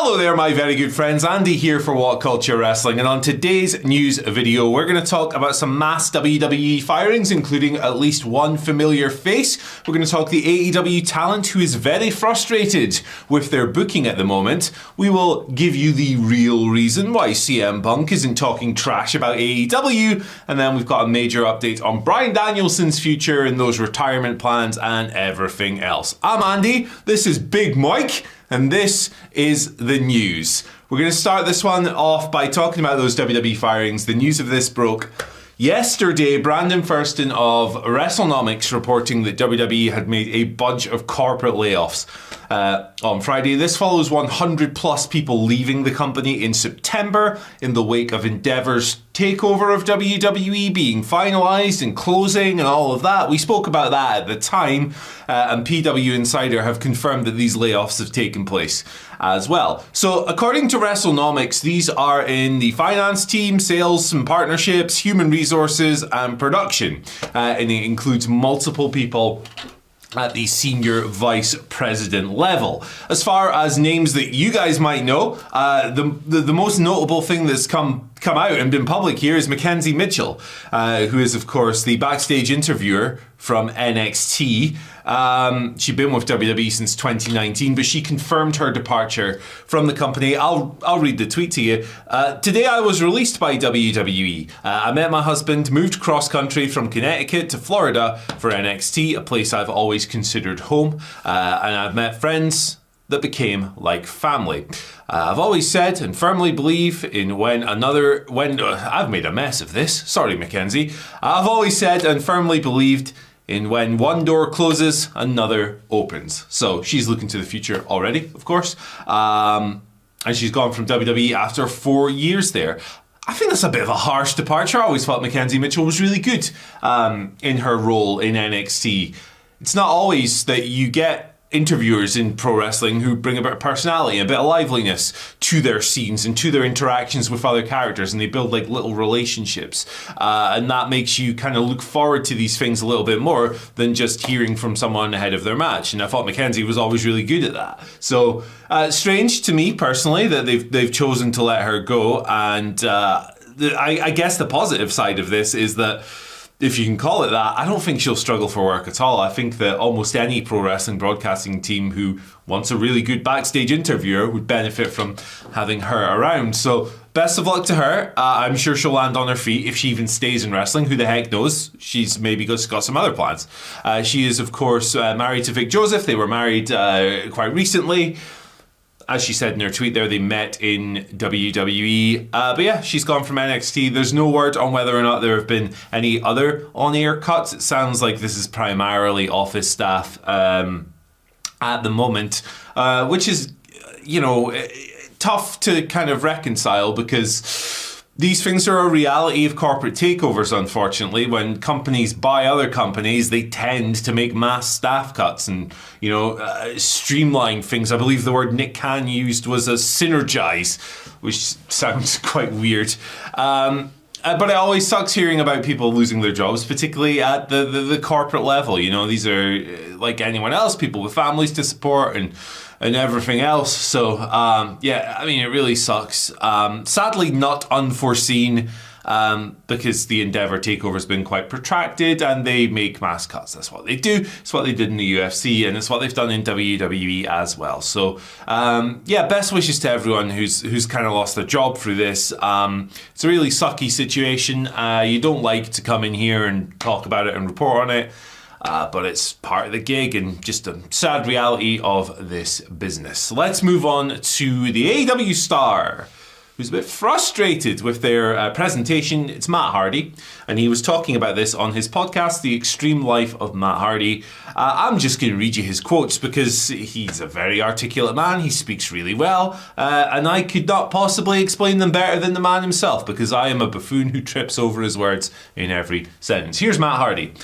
Hello there, my very good friends. Andy here for WhatCulture Wrestling, and on today's news video, we're going to talk about some mass WWE firings, including at least one familiar face. We're going to talk the AEW talent who is very frustrated with their booking at the moment. We will give you the real reason why CM Punk isn't talking trash about AEW, and then we've got a major update on Bryan Danielson's future and those retirement plans and everything else. I'm Andy, this is Big Mike, and this is the news. We're going to start this one off by talking about those WWE firings. The news of this broke yesterday. Brandon Thurston of WrestleNomics reporting that WWE had made a bunch of corporate layoffs on Friday. This follows 100 plus people leaving the company in September in the wake of Endeavor's takeover of WWE being finalized and closing and all of that. We spoke about that at the time, and PW Insider have confirmed that these layoffs have taken place as well. So according to WrestleNomics, these are in the finance team, sales and partnerships, human resources and production, and it includes multiple people at the senior vice president level. As far as names that you guys might know, the most notable thing that's come out and been public here is Mackenzie Mitchell, who is of course the backstage interviewer from NXT. She'd been with WWE since 2019, but she confirmed her departure from the company. I'll read the tweet to you. Today I was released by WWE. I met my husband, moved cross country from Connecticut to Florida for NXT, a place I've always considered home, and I've met friends that became like family. I've always said and firmly believe in I've made a mess of this. Sorry, Mackenzie. I've always said and firmly believed in when one door closes, another opens. So she's looking to the future already, of course. And she's gone from WWE after 4 years there. I think that's a bit of a harsh departure. I always thought Mackenzie Mitchell was really good in her role in NXT. It's not always that you get interviewers in pro wrestling who bring a bit of personality, a bit of liveliness to their scenes and to their interactions with other characters, and they build like little relationships, and that makes you kind of look forward to these things a little bit more than just hearing from someone ahead of their match. And I thought Mackenzie was always really good at that. So strange to me personally that they've chosen to let her go. And I guess the positive side of this is that, if you can call it that, I don't think she'll struggle for work at all. I think that almost any pro wrestling broadcasting team who wants a really good backstage interviewer would benefit from having her around. So best of luck to her. I'm sure she'll land on her feet if she even stays in wrestling. Who the heck knows? She's maybe got some other plans. She is, of course, married to Vic Joseph. They were married quite recently. As she said in her tweet there, they met in WWE. But yeah, she's gone from NXT. There's no word on whether or not there have been any other on-air cuts. It sounds like this is primarily office staff at the moment, which is, tough to kind of reconcile, because these things are a reality of corporate takeovers, unfortunately. When companies buy other companies, they tend to make mass staff cuts and, streamline things. I believe the word Nick Khan used was a synergize, which sounds quite weird. But it always sucks hearing about people losing their jobs, particularly at the corporate level. These are, like anyone else, people with families to support and everything else. So, it really sucks. Sadly, not unforeseen, because the Endeavor takeover has been quite protracted and they make mass cuts. That's what they do. It's what they did in the UFC, and it's what they've done in WWE as well. So, best wishes to everyone who's kind of lost their job through this. It's a really sucky situation. You don't like to come in here and talk about it and report on it. But it's part of the gig and just a sad reality of this business. Let's move on to the AEW star, who's a bit frustrated with their presentation. It's Matt Hardy, and he was talking about this on his podcast, The Extreme Life of Matt Hardy. I'm just going to read you his quotes because he's a very articulate man. He speaks really well, and I could not possibly explain them better than the man himself, because I am a buffoon who trips over his words in every sentence. Here's Matt Hardy.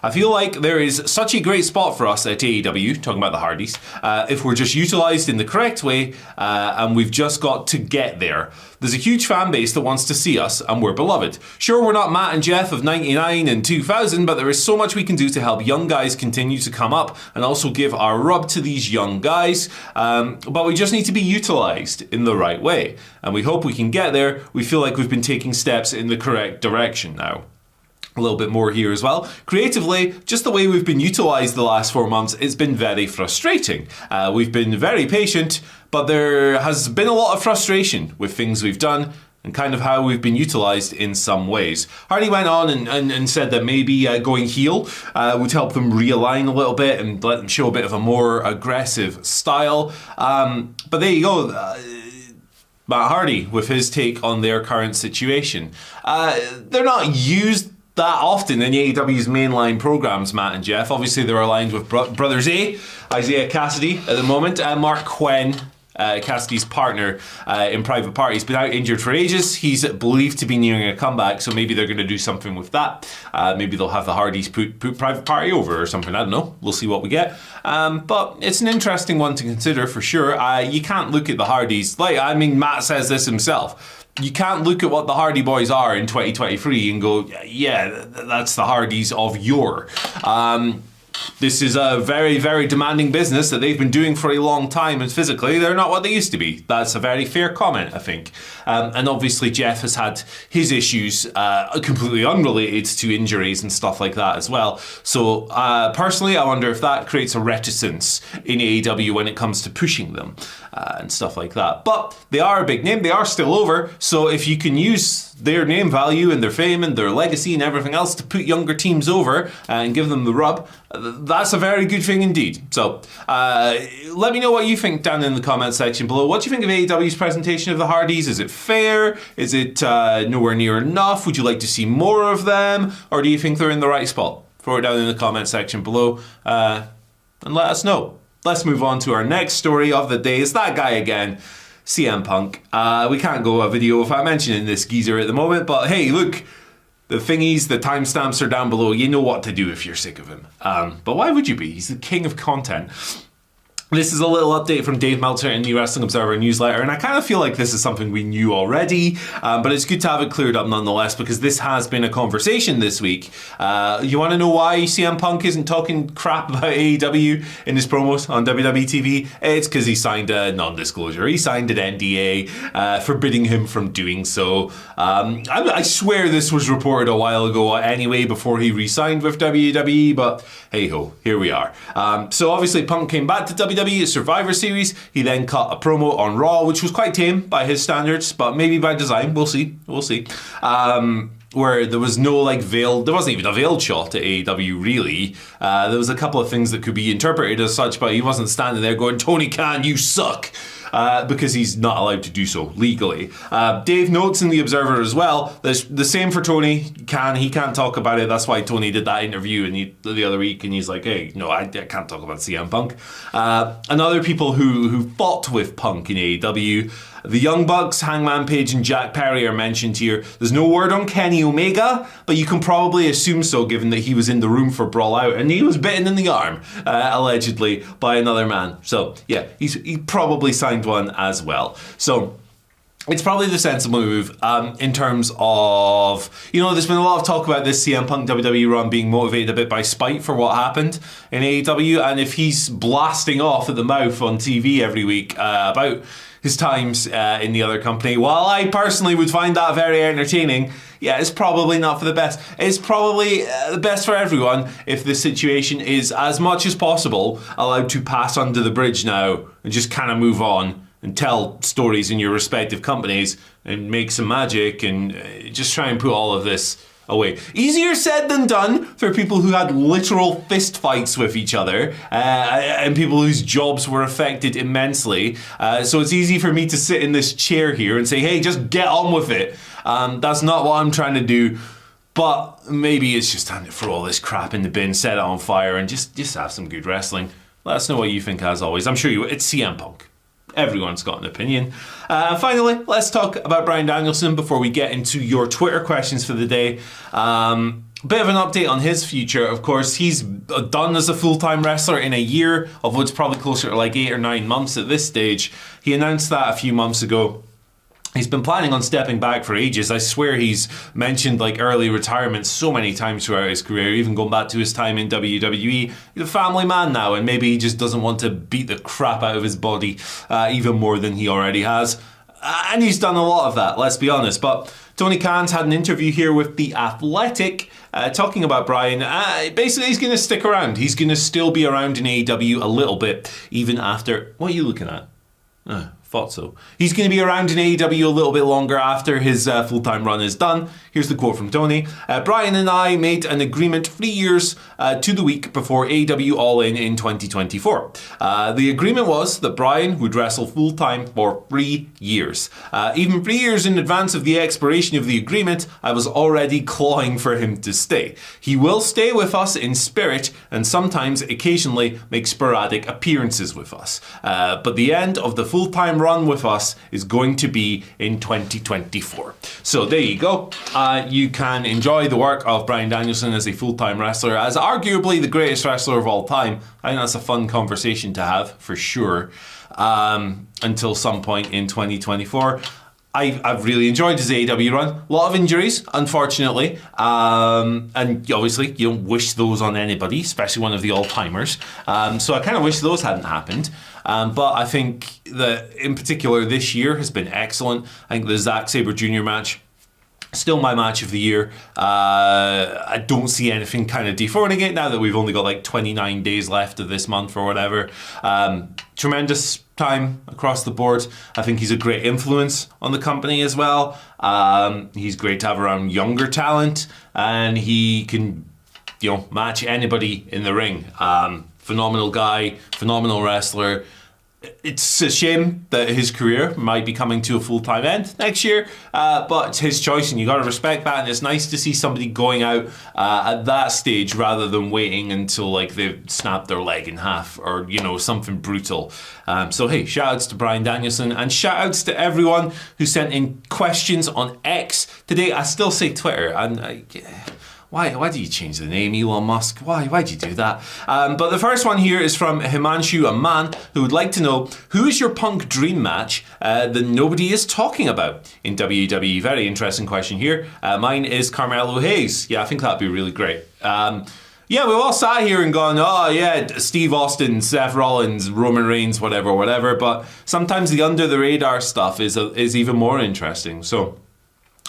I feel like there is such a great spot for us at AEW, talking about the Hardys, if we're just utilised in the correct way, and we've just got to get there. There's a huge fan base that wants to see us, and we're beloved. Sure, we're not Matt and Jeff of 99 and 2000, but there is so much we can do to help young guys continue to come up and also give our rub to these young guys. But we just need to be utilised in the right way, and we hope we can get there. We feel like we've been taking steps in the correct direction now. A little bit more here as well. Creatively, just the way we've been utilised the last 4 months, it's been very frustrating. We've been very patient, but there has been a lot of frustration with things we've done and kind of how we've been utilised in some ways. Hardy went on and said that maybe going heel would help them realign a little bit and let them show a bit of a more aggressive style. But there you go. Matt Hardy with his take on their current situation. They're not used that often in AEW's mainline programs, Matt and Jeff. Obviously, they're aligned with Brothers A, Isaiah Cassidy at the moment, and Mark Quinn, Cassidy's partner in Private Party. He's been out injured for ages. He's believed to be nearing a comeback, so maybe they're going to do something with that. Maybe they'll have the Hardys put Private Party over or something. I don't know. We'll see what we get. But it's an interesting one to consider for sure. You can't look at the Hardys, Matt says this himself. You can't look at what the Hardy Boys are in 2023 and go, yeah, that's the Hardys of yore. This is a very, very demanding business that they've been doing for a long time, and physically they're not what they used to be. That's a very fair comment, I think. And obviously Jeff has had his issues completely unrelated to injuries and stuff like that as well. So personally, I wonder if that creates a reticence in AEW when it comes to pushing them and stuff like that. But they are a big name. They are still over. So if you can use their name value and their fame and their legacy and everything else to put younger teams over and give them the rub, that's a very good thing indeed. So let me know what you think down in the comment section below. What do you think of AEW's presentation of the Hardys? Is it fair? Is it nowhere near enough? Would you like to see more of them? Or do you think they're in the right spot? Throw it down in the comment section below and let us know. Let's move on to our next story of the day. It's that guy again, CM Punk. We can't go a video without mentioning this geezer at the moment, but hey, look, the thingies, the timestamps are down below. You know what to do if you're sick of him. But why would you be? He's the king of content. This is a little update from Dave Meltzer in the Wrestling Observer newsletter, and I kind of feel like this is something we knew already, but it's good to have it cleared up nonetheless, because this has been a conversation this week. You want to know why CM Punk isn't talking crap about AEW in his promos on WWE TV? It's because he signed a non-disclosure. He signed an NDA forbidding him from doing so. I swear this was reported a while ago anyway, before he re-signed with WWE, but hey-ho, here we are. So obviously Punk came back to WWE Survivor Series. He then cut a promo on Raw, which was quite tame by his standards, but maybe by design. We'll see. We'll see. Where there was no veiled, there wasn't even a veiled shot at AEW really. There was a couple of things that could be interpreted as such, but he wasn't standing there going, Tony Khan, you suck. Because he's not allowed to do so legally. Dave notes in the Observer as well, the same for Tony Khan. He can't talk about it. That's why Tony did that interview the other week, and he's like, hey, no, I can't talk about CM Punk. And other people who fought with Punk in AEW, the Young Bucks, Hangman Page and Jack Perry are mentioned here. There's no word on Kenny Omega, but you can probably assume so given that he was in the room for Brawl Out and he was bitten in the arm, allegedly, by another man. So yeah, he probably signed one as well. So it's probably the sensible move in terms of, there's been a lot of talk about this CM Punk WWE run being motivated a bit by spite for what happened in AEW, and if he's blasting off at the mouth on TV every week about his times in the other company, while I personally would find that very entertaining, yeah, it's probably not for the best. It's probably the best for everyone if the situation is, as much as possible, allowed to pass under the bridge now and just kind of move on and tell stories in your respective companies and make some magic and just try and put all of this away. Easier said than done for people who had literal fist fights with each other and people whose jobs were affected immensely. So it's easy for me to sit in this chair here and say, hey, just get on with it. That's not what I'm trying to do. But maybe it's just time to throw all this crap in the bin, set it on fire, and just have some good wrestling. Let us know what you think as always. I'm sure it's CM Punk. everyone's got an opinion. And finally, let's talk about Bryan Danielson before we get into your Twitter questions for the day. Bit of an update on his future. Of course, he's done as a full-time wrestler in a year, of what's probably closer to like 8 or 9 months at this stage. He announced that a few months ago. He's been planning on stepping back for ages. I swear he's mentioned like early retirement so many times throughout his career, even going back to his time in WWE. He's a family man now, and maybe he just doesn't want to beat the crap out of his body even more than he already has. And he's done a lot of that, let's be honest. But Tony Khan's had an interview here with The Athletic talking about Bryan. Basically, he's going to stick around. He's going to still be around in AEW a little bit, even after... What are you looking at? Thought so. He's going to be around in AEW a little bit longer after his full-time run is done. Here's the quote from Tony. Bryan and I made an agreement 3 years to the week before AEW All In 2024. The agreement was that Bryan would wrestle full-time for 3 years. Even 3 years in advance of the expiration of the agreement, I was already clawing for him to stay. He will stay with us in spirit and sometimes occasionally make sporadic appearances with us. But the end of the full-time run with us is going to be in 2024. So there you go. You can enjoy the work of Bryan Danielson as a full-time wrestler, as arguably the greatest wrestler of all time. I think that's a fun conversation to have, for sure, until some point in 2024. I've really enjoyed his AEW run. A lot of injuries, unfortunately. And obviously, you don't wish those on anybody, especially one of the all-timers. So I kind of wish those hadn't happened. But I think that, in particular, this year has been excellent. I think the Zack Sabre Jr. match, still my match of the year. I don't see anything kind of dethroning it now that we've only got like 29 days left of this month or whatever. Tremendous time across the board. I think he's a great influence on the company as well. He's great to have around younger talent, and he can, match anybody in the ring. Phenomenal guy, phenomenal wrestler. It's a shame that his career might be coming to a full-time end next year, but it's his choice, and you got to respect that. And it's nice to see somebody going out at that stage rather than waiting until like they've snapped their leg in half or something brutal. So hey, shout-outs to Bryan Danielson, and shout-outs to everyone who sent in questions on X today. I still say Twitter, and Why do you change the name, Elon Musk? Why'd you do that? But the first one here is from Himanshu Aman, who would like to know, who is your Punk dream match that nobody is talking about in WWE? Very interesting question here. Mine is Carmelo Hayes. Yeah, I think that'd be really great. Yeah, we've all sat here and gone, oh yeah, Steve Austin, Seth Rollins, Roman Reigns, whatever. But sometimes the under the radar stuff is even more interesting. So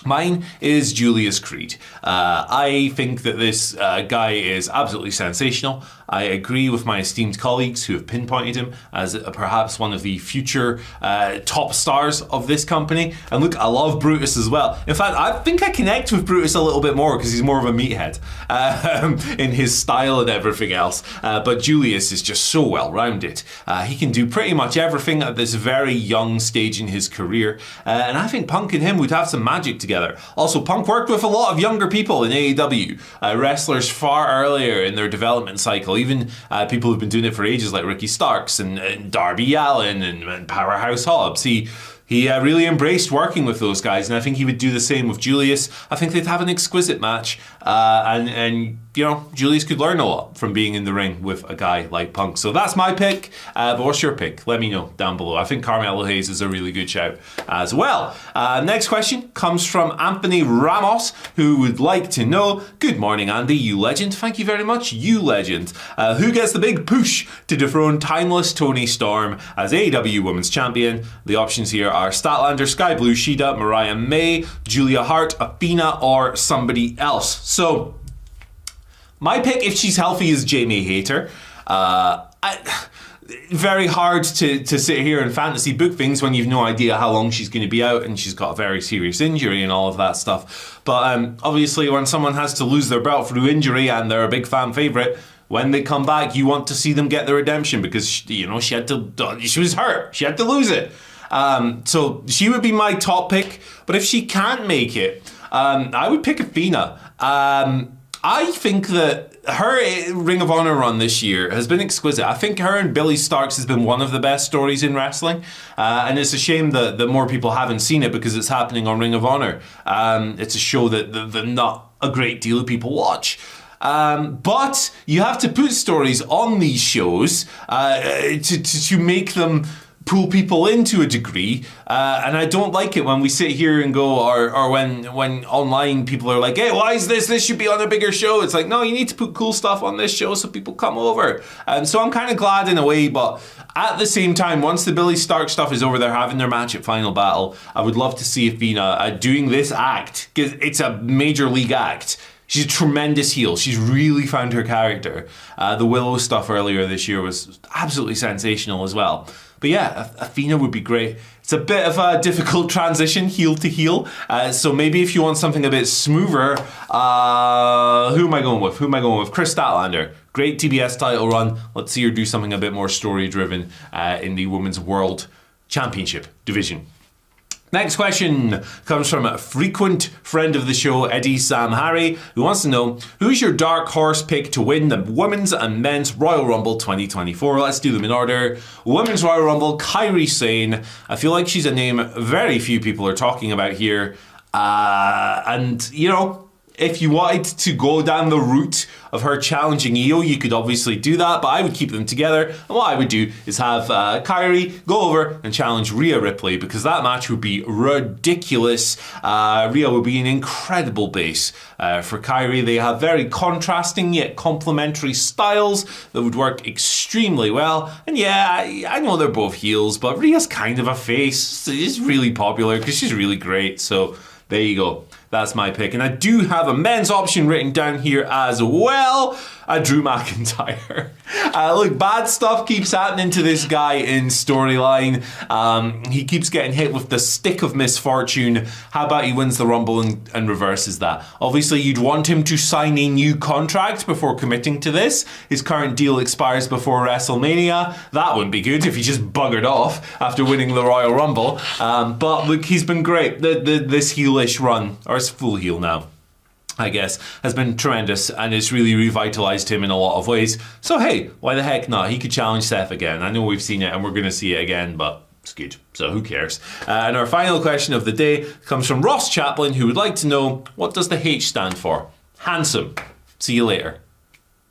mine is Julius Creed. I think that this guy is absolutely sensational. I agree with my esteemed colleagues who have pinpointed him as perhaps one of the future top stars of this company. And look, I love Brutus as well. In fact, I think I connect with Brutus a little bit more because he's more of a meathead in his style and everything else. But Julius is just so well-rounded. He can do pretty much everything at this very young stage in his career. And I think Punk and him would have some magic together. Also, Punk worked with a lot of younger people in AEW, wrestlers far earlier in their development cycle. Even people who've been doing it for ages, like Ricky Starks and Darby Allin and Powerhouse Hobbs. He really embraced working with those guys, and I think he would do the same with Julius. I think they'd have an exquisite match, and Julius could learn a lot from being in the ring with a guy like Punk. So that's my pick, but what's your pick? Let me know down below. I think Carmelo Hayes is a really good shout as well. Next question comes from Anthony Ramos, who would like to know, good morning Andy, you legend. Thank you very much, you legend. Who gets the big push to dethrone timeless Toni Storm as AEW Women's Champion? The options here are Statlander, Sky Blue, Shida, Mariah May, Julia Hart, Athena, or somebody else. So my pick, if she's healthy, is Jamie Hayter. Very hard to sit here and fantasy book things when you've no idea how long she's going to be out, and she's got a very serious injury and all of that stuff. But obviously when someone has to lose their belt through injury and they're a big fan favourite, when they come back, you want to see them get the redemption because, she was hurt. She had to lose it. So she would be my top pick. But if she can't make it, I would pick Athena. I think that her Ring of Honor run this year has been exquisite. I think her and Billy Starkz has been one of the best stories in wrestling. And it's a shame that more people haven't seen it because it's happening on Ring of Honor. It's a show that not a great deal of people watch. But you have to put stories on these shows to make them pull people in to a degree, and I don't like it when we sit here and go, or when online people are like, hey, why is this? This should be on a bigger show. It's like, no, you need to put cool stuff on this show so people come over. So I'm kind of glad in a way, but at the same time, once the Billy Stark stuff is over, they're having their match at Final Battle. I would love to see Athena doing this act, because it's a major league act. She's a tremendous heel. She's really found her character. The Willow stuff earlier this year was absolutely sensational as well. But yeah, Athena would be great. It's a bit of a difficult transition, heel to heel. So maybe if you want something a bit smoother, who am I going with? Chris Statlander. Great TBS title run. Let's see her do something a bit more story-driven in the Women's World Championship division. Next question comes from a frequent friend of the show, Eddie Sam Harry, who wants to know, who's your dark horse pick to win the Women's and Men's Royal Rumble 2024? Let's do them in order. Women's Royal Rumble, Kairi Sane. I feel like she's a name very few people are talking about here. And, you know, if you wanted to go down the route of her challenging Io, you could obviously do that, but I would keep them together. And what I would do is have Kairi go over and challenge Rhea Ripley, because that match would be ridiculous. Rhea would be an incredible base for Kairi. They have very contrasting yet complementary styles that would work extremely well. And yeah, I know they're both heels, but Rhea's kind of a face. It's really popular because she's really great. So there you go. That's my pick. And I do have a men's option written down here as well. Drew McIntyre. Look, bad stuff keeps happening to this guy in storyline. He keeps getting hit with the stick of misfortune. How about he wins the Rumble and reverses that? Obviously, you'd want him to sign a new contract before committing to this. His current deal expires before WrestleMania. That wouldn't be good if he just buggered off after winning the Royal Rumble. But look, he's been great. This heelish run, or it's full heel now, I guess, has been tremendous, and it's really revitalized him in a lot of ways. So hey, why the heck not? He could challenge Seth again. I know we've seen it and we're going to see it again, but it's good, so who cares? And our final question of the day comes from Ross Chaplin, who would like to know, what does the H stand for? Handsome. See you later.